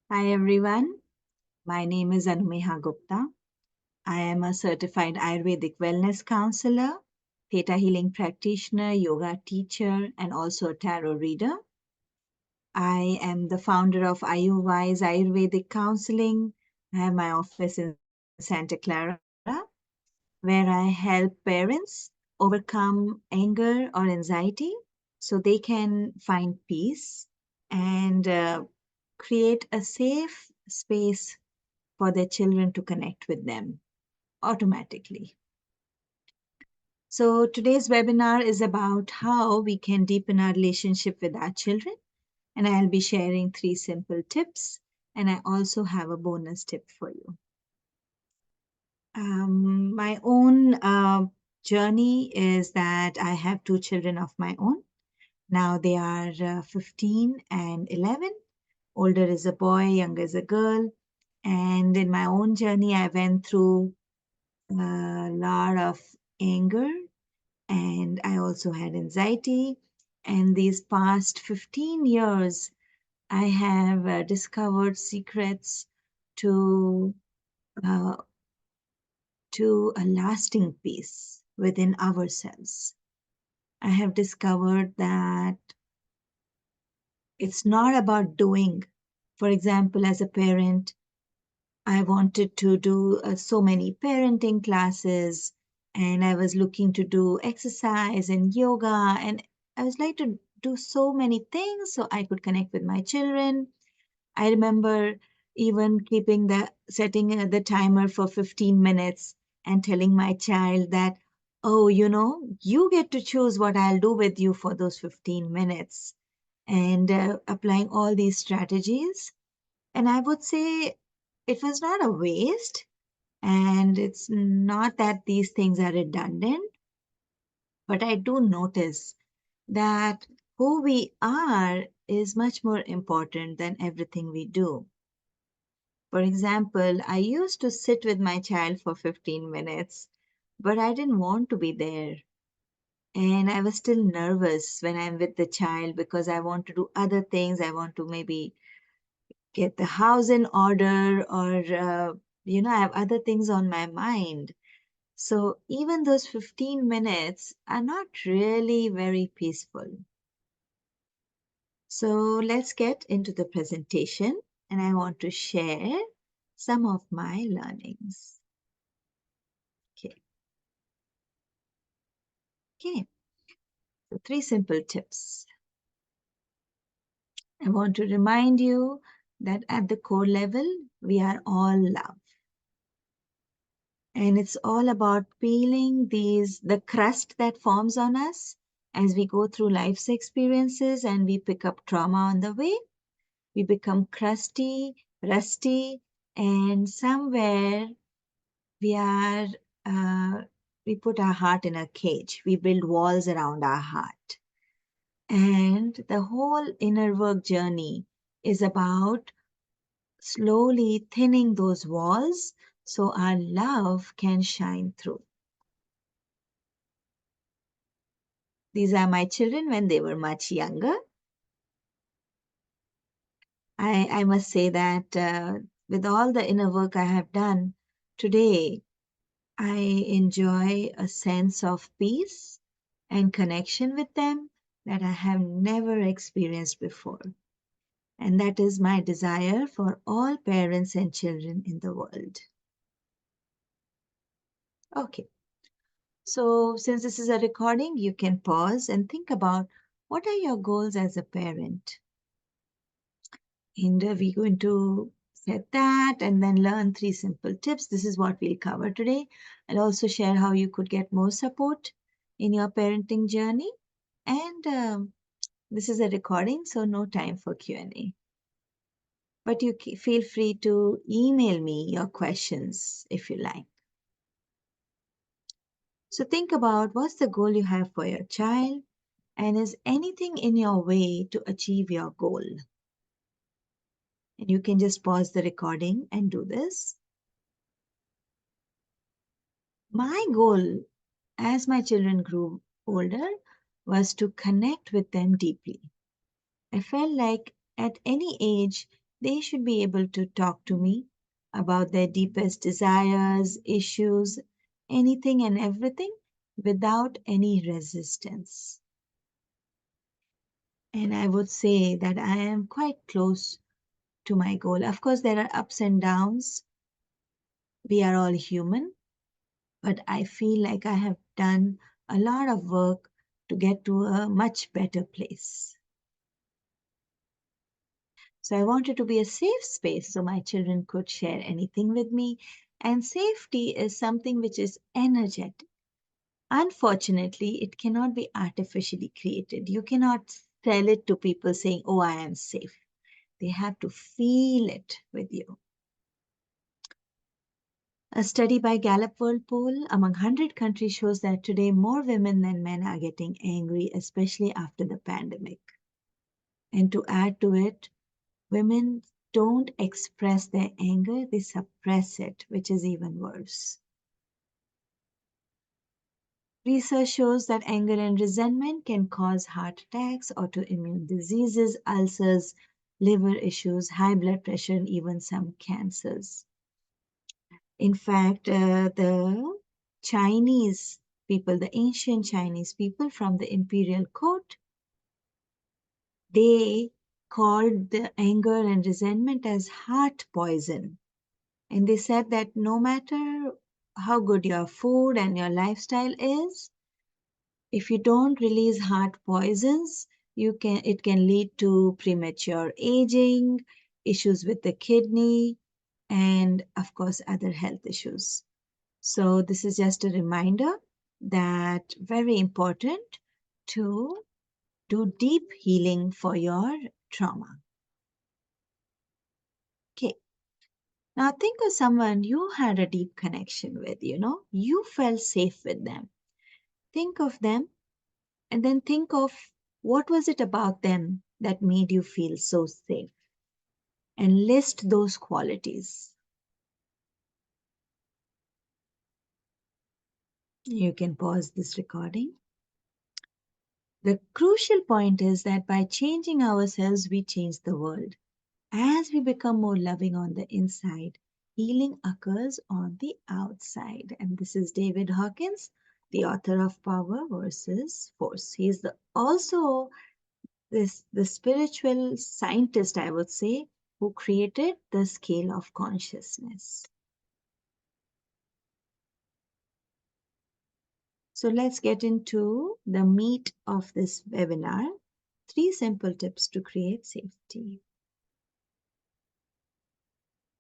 Hi everyone, my name is Anumeha Gupta. I am a certified Ayurvedic wellness counselor, theta healing practitioner, yoga teacher, and also a tarot reader. I am the founder of Ayurvise Ayurvedic Counseling. I have my office in Santa Clara, where I help parents overcome anger or anxiety so they can find peace and create a safe space for their children to connect with them automatically. So, today's webinar is about how we can deepen our relationship with our children. And I'll be sharing 3 simple tips. And I also have a bonus tip for you. My own journey is that I have 2 children of my own. Now they are 15 and 11. Older is a boy, younger is a girl. And in my own journey, I went through a lot of anger, and I also had anxiety. And these past 15 years, I have discovered secrets to uh, to a lasting peace within ourselves. I have discovered that it's not about doing. For example, as a parent, I wanted to do so many parenting classes, and I was looking to do exercise and yoga, and I was like to do so many things so I could connect with my children. I remember even keeping the setting the timer for 15 minutes and telling my child that, oh, you get to choose what I'll do with you for those 15 minutes, and applying all these strategies. And I would say it was not a waste, and it's not that these things are redundant, but I do notice that who we are is much more important than everything we do. For example, I used to sit with my child for 15 minutes, but I didn't want to be there. And I was still nervous when I'm with the child because I want to do other things. I want to maybe get the house in order, or I have other things on my mind. So even those 15 minutes are not really very peaceful. So let's get into the presentation, and I want to share some of my learnings. Okay, so 3 simple tips. I want to remind you that at the core level, we are all love. And it's all about peeling the crust that forms on us as we go through life's experiences and we pick up trauma on the way. We become crusty, rusty, and somewhere we are, uh, we put our heart in a cage. We build walls around our heart. And the whole inner work journey is about slowly thinning those walls so our love can shine through. These are my children when they were much younger. I must say that with all the inner work I have done today, I enjoy a sense of peace and connection with them that I have never experienced before. And that is my desire for all parents and children in the world. Okay, so since this is a recording, you can pause and think about what are your goals as a parent. And we're going to set that and then learn 3 simple tips. This is what we'll cover today. I'll also share how you could get more support in your parenting journey. And this is a recording, so no time for Q&A. But you feel free to email me your questions if you like. So think about what's the goal you have for your child, and is anything in your way to achieve your goal? And you can just pause the recording and do this. My goal as my children grew older was to connect with them deeply. I felt like at any age, They should be able to talk to me about their deepest desires, issues, anything and everything without any resistance. And I would say that I am quite close to my goal. Of course, there are ups and downs. We are all human, but I feel like I have done a lot of work to get to a much better place. So I wanted to be a safe space so my children could share anything with me. And safety is something which is energetic. Unfortunately, it cannot be artificially created. You cannot tell it to people saying, "Oh, I am safe." They have to feel it with you. A study by Gallup World Poll among 100 countries shows that today more women than men are getting angry, especially after the pandemic. And to add to it, women don't express their anger, they suppress it, which is even worse. Research shows that anger and resentment can cause heart attacks, autoimmune diseases, ulcers, liver issues, high blood pressure, and even some cancers. In fact, the Chinese people, the ancient Chinese people from the imperial court, they called the anger and resentment as heart poison. And they said that no matter how good your food and your lifestyle is, if you don't release heart poisons, it can lead to premature aging, issues with the kidney, and of course other health issues. So this is just a reminder that very important to do deep healing for your trauma. Okay. Now think of someone you had a deep connection with, you felt safe with them. Think of them and then think of what was it about them that made you feel so safe and list those qualities. You can pause this recording. The crucial point is that by changing ourselves, we change the world. As we become more loving on the inside, healing occurs on the outside. And this is David Hawkins, the author of Power versus Force. He is also the spiritual scientist, I would say, who created the scale of consciousness. So let's get into the meat of this webinar. 3 simple tips to create safety.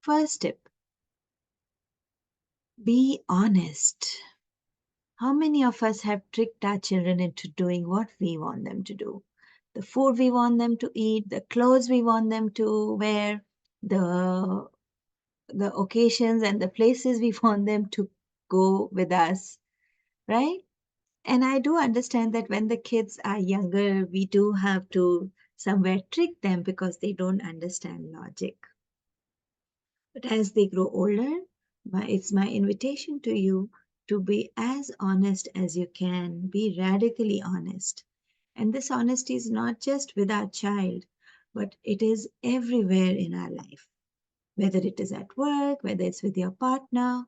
First tip, be honest. How many of us have tricked our children into doing what we want them to do? The food we want them to eat, the clothes we want them to wear, the occasions and the places we want them to go with us, right? And I do understand that when the kids are younger, we do have to somewhere trick them because they don't understand logic. But as they grow older, it's my invitation to you to be as honest as you can, be radically honest. And this honesty is not just with our child, but it is everywhere in our life, whether it is at work, whether it's with your partner.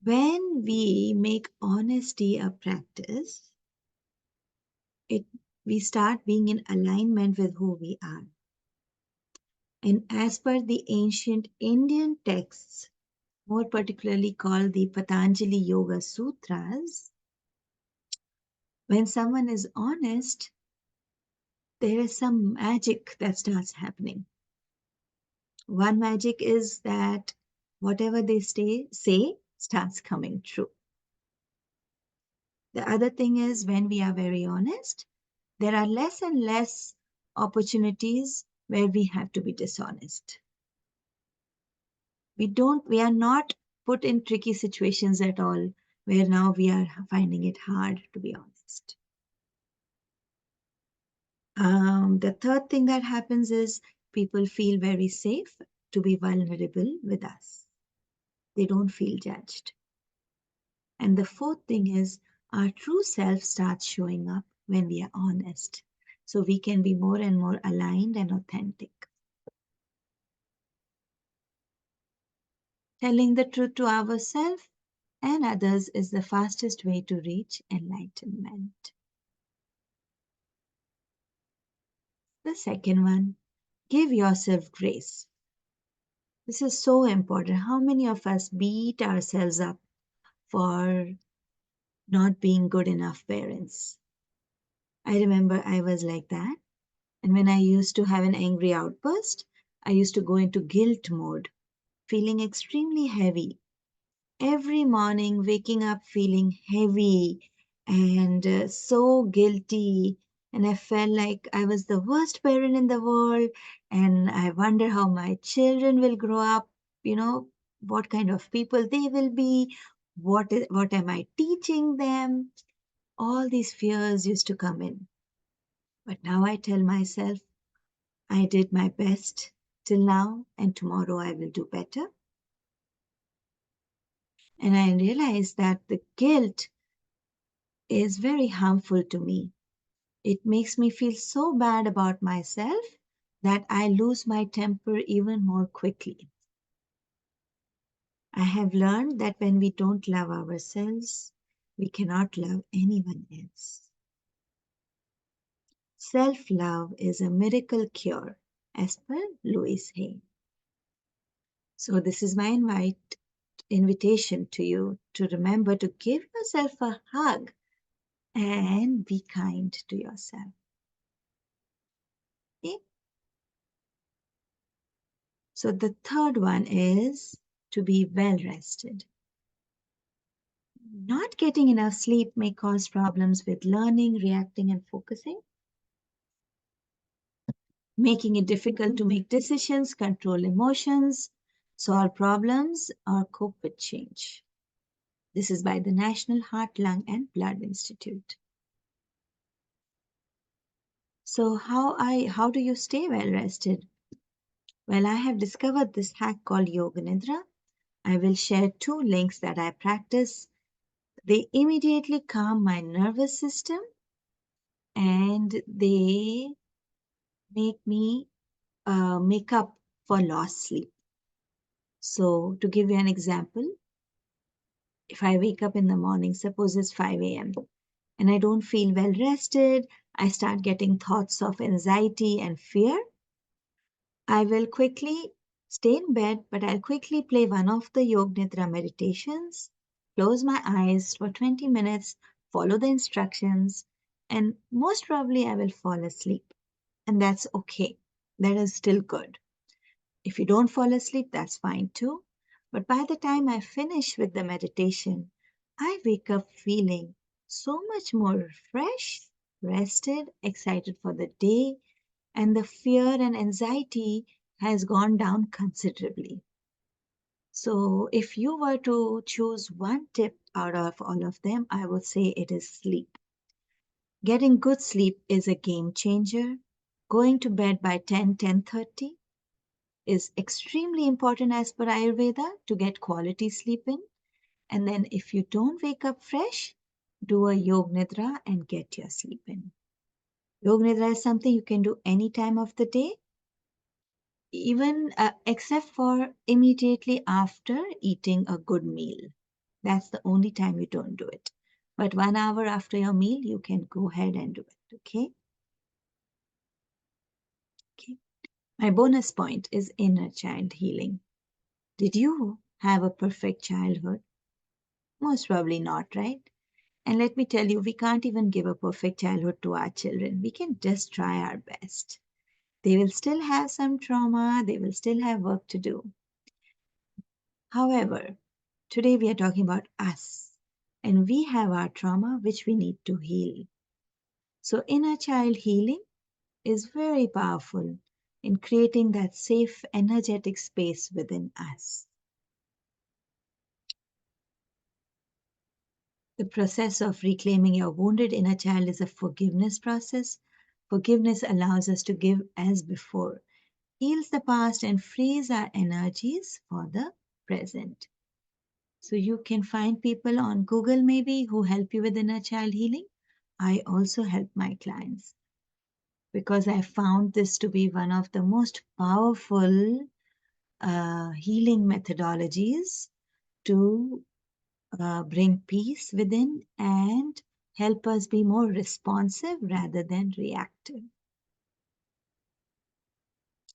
When we make honesty a practice, we start being in alignment with who we are. And as per the ancient Indian texts, more particularly called the Patanjali Yoga Sutras, when someone is honest, there is some magic that starts happening. One magic is that whatever they say starts coming true. The other thing is when we are very honest, there are less and less opportunities where we have to be dishonest. We are not put in tricky situations at all where now we are finding it hard to be honest. The third thing that happens is people feel very safe to be vulnerable with us. They don't feel judged. And the fourth thing is our true self starts showing up when we are honest. So we can be more and more aligned and authentic. Telling the truth to ourselves and others is the fastest way to reach enlightenment. The second one, give yourself grace. This is so important. How many of us beat ourselves up for not being good enough parents? I remember I was like that. And when I used to have an angry outburst, I used to go into guilt mode, feeling extremely heavy. Every morning, waking up feeling heavy and so guilty. And I felt like I was the worst parent in the world. And I wonder how my children will grow up, you know, what kind of people they will be, what am I teaching them? All these fears used to come in. But now I tell myself, I did my best till now, and tomorrow I will do better. And I realized that the guilt is very harmful to me. It makes me feel so bad about myself that I lose my temper even more quickly. I have learned that when we don't love ourselves, we cannot love anyone else. Self love is a miracle cure, as per Louise Hay. So, this is my invitation to you to remember to give yourself a hug and be kind to yourself. Okay? So the third one is to be well rested. Not getting enough sleep may cause problems with learning, reacting, and focusing, making it difficult to make decisions, control emotions, solve problems, or cope with change. This is by the National Heart, Lung, and Blood Institute. So how do you stay well rested? Well, I have discovered this hack called Yoga Nidra. I will share 2 links that I practice. They immediately calm my nervous system and they make me make up for lost sleep. So, to give you an example, if I wake up in the morning, suppose it's 5 a.m., and I don't feel well rested, I start getting thoughts of anxiety and fear. I will quickly stay in bed, but I'll quickly play one of the Yoga Nidra meditations, close my eyes for 20 minutes, follow the instructions, and most probably I will fall asleep. And that's okay. That is still good. If you don't fall asleep, that's fine too. But by the time I finish with the meditation, I wake up feeling so much more fresh, rested, excited for the day, and the fear and anxiety has gone down considerably. So, if you were to choose one tip out of all of them, I would say it is sleep. Getting good sleep is a game changer. Going to bed by 10:30 is extremely important as per Ayurveda to get quality sleep in. And then, if you don't wake up fresh, do a Yoga Nidra and get your sleep in. Yoga Nidra is something you can do any time of the day, even except for immediately after eating a good meal. That's the only time you don't do it. But 1 hour after your meal, you can go ahead and do it. Okay? Okay. My bonus point is inner child healing. Did you have a perfect childhood? Most probably not, right? And let me tell you, we can't even give a perfect childhood to our children. We can just try our best. They will still have some trauma, they will still have work to do. However, today we are talking about us, and we have our trauma which we need to heal. So, inner child healing is very powerful in creating that safe, energetic space within us. The process of reclaiming your wounded inner child is a forgiveness process. Forgiveness allows us to give as before, heals the past, and frees our energies for the present. So you can find people on Google maybe who help you with inner child healing. I also help my clients because I found this to be one of the most powerful healing methodologies to bring peace within and help us be more responsive rather than reactive.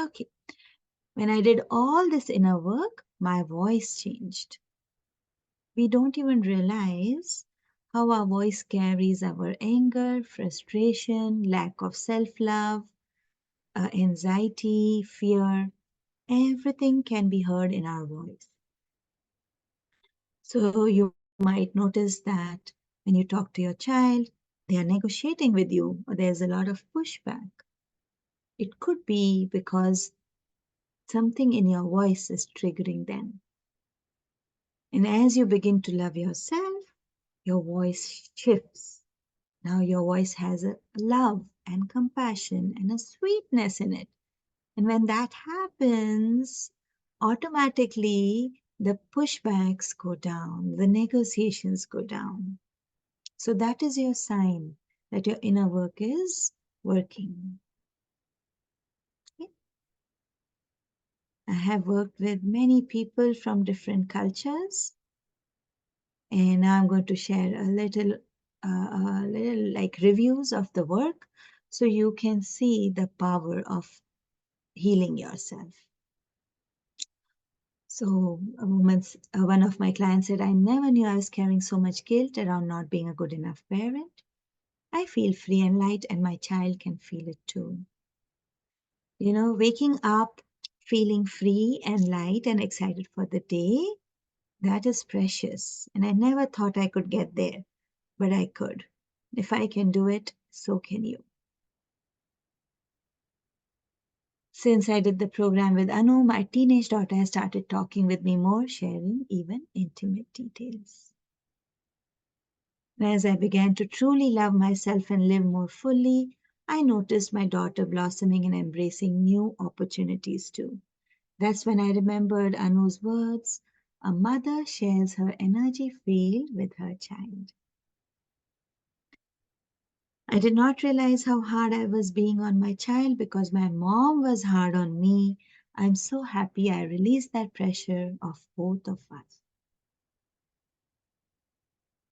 Okay, when I did all this inner work, my voice changed. We don't even realize how our voice carries our anger, frustration, lack of self love, anxiety, fear. Everything can be heard in our voice. So you might notice that when you talk to your child, they are negotiating with you, or there's a lot of pushback. It could be because something in your voice is triggering them. And as you begin to love yourself, your voice shifts. Now your voice has a love and compassion and a sweetness in it. And when that happens, automatically the pushbacks go down, the negotiations go down. So that is your sign that your inner work is working. Okay? I have worked with many people from different cultures, and now I'm going to share a little like reviews of the work, so you can see the power of healing yourself. So one of my clients said, I never knew I was carrying so much guilt around not being a good enough parent. I feel free and light, and my child can feel it too. You know, waking up feeling free and light and excited for the day, that is precious. And I never thought I could get there, but I could. If I can do it, so can you. Since I did the program with Anu, my teenage daughter has started talking with me more, sharing even intimate details. As I began to truly love myself and live more fully, I noticed my daughter blossoming and embracing new opportunities too. That's when I remembered Anu's words, a mother shares her energy field with her child. I did not realize how hard I was being on my child because my mom was hard on me. I'm so happy I released that pressure of both of us.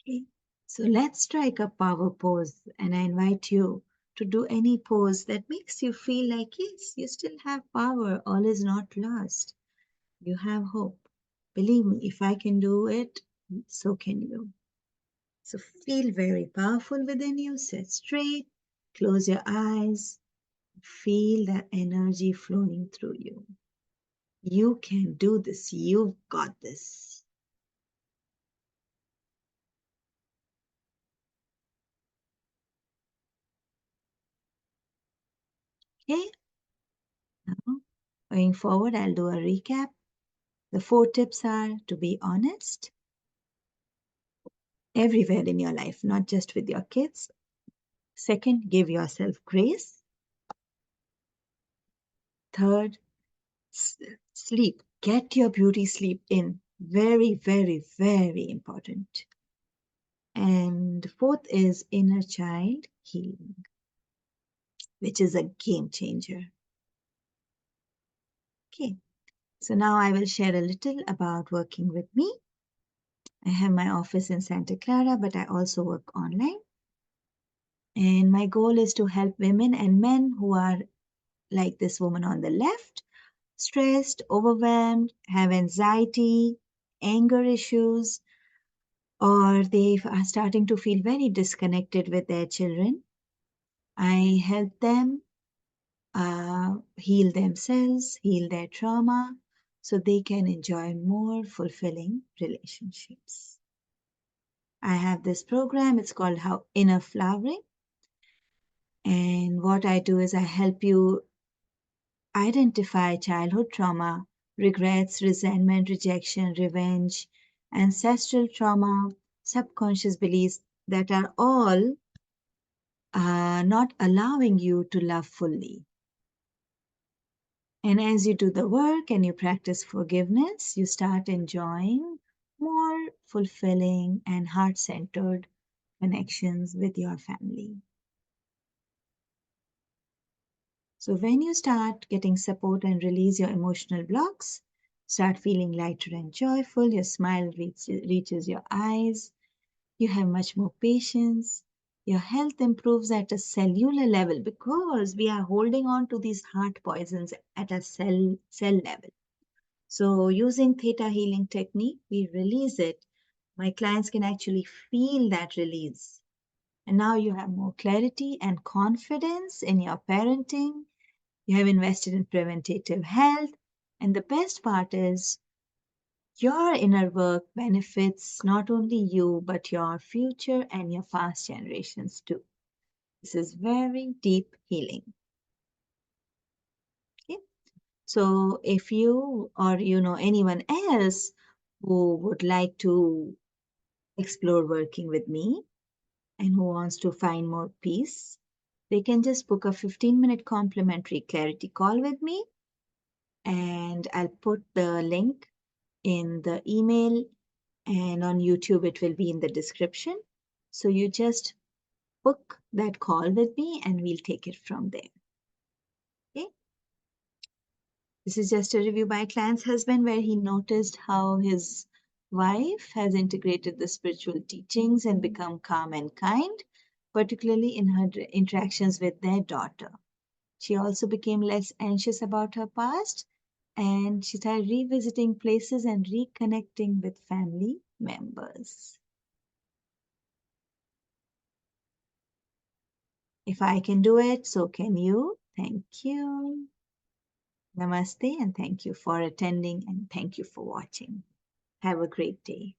Okay. So let's strike a power pose, and I invite you to do any pose that makes you feel like, yes, you still have power, all is not lost. You have hope. Believe me, if I can do it, so can you. So feel very powerful within you. Sit straight, close your eyes, feel the energy flowing through you. You can do this. You've got this. Okay, now going forward, I'll do a recap. The 4 tips are to be honest everywhere in your life, not just with your kids. Second, give yourself grace. Third, sleep. Get your beauty sleep in. Very, very, very important. And fourth is inner child healing, which is a game changer. Okay, so now I will share a little about working with me. I have my office in Santa Clara, but I also work online. And my goal is to help women and men who are like this woman on the left, stressed, overwhelmed, have anxiety, anger issues, or they are starting to feel very disconnected with their children. I help them heal themselves, heal their trauma, so they can enjoy more fulfilling relationships. I have this program, it's called How Inner Flowering. And what I do is I help you identify childhood trauma, regrets, resentment, rejection, revenge, ancestral trauma, subconscious beliefs that are all not allowing you to love fully. And as you do the work and you practice forgiveness, you start enjoying more fulfilling and heart centered connections with your family. So, when you start getting support and release your emotional blocks, Start feeling lighter and joyful. Your smile reaches your eyes. You have much more patience. Your health improves at a cellular level because we are holding on to these heart poisons at a cell level. So using theta healing technique, we release it. My clients can actually feel that release. And now you have more clarity and confidence in your parenting. You have invested in preventative health. And the best part is your inner work benefits not only you, but your future and your past generations too. This is very deep healing. Okay? So if you or you know anyone else who would like to explore working with me and who wants to find more peace, they can just book a 15-minute complimentary clarity call with me, and I'll put the link in the email, and on YouTube it will be in the description. So you just book that call with me and we'll take it from there. Okay? This is just a review by a client's husband where he noticed how his wife has integrated the spiritual teachings and become calm and kind, particularly in her interactions with their daughter. She also became less anxious about her past, and she started revisiting places and reconnecting with family members. If I can do it, so can you. Thank you. Namaste, and thank you for attending, and thank you for watching. Have a great day.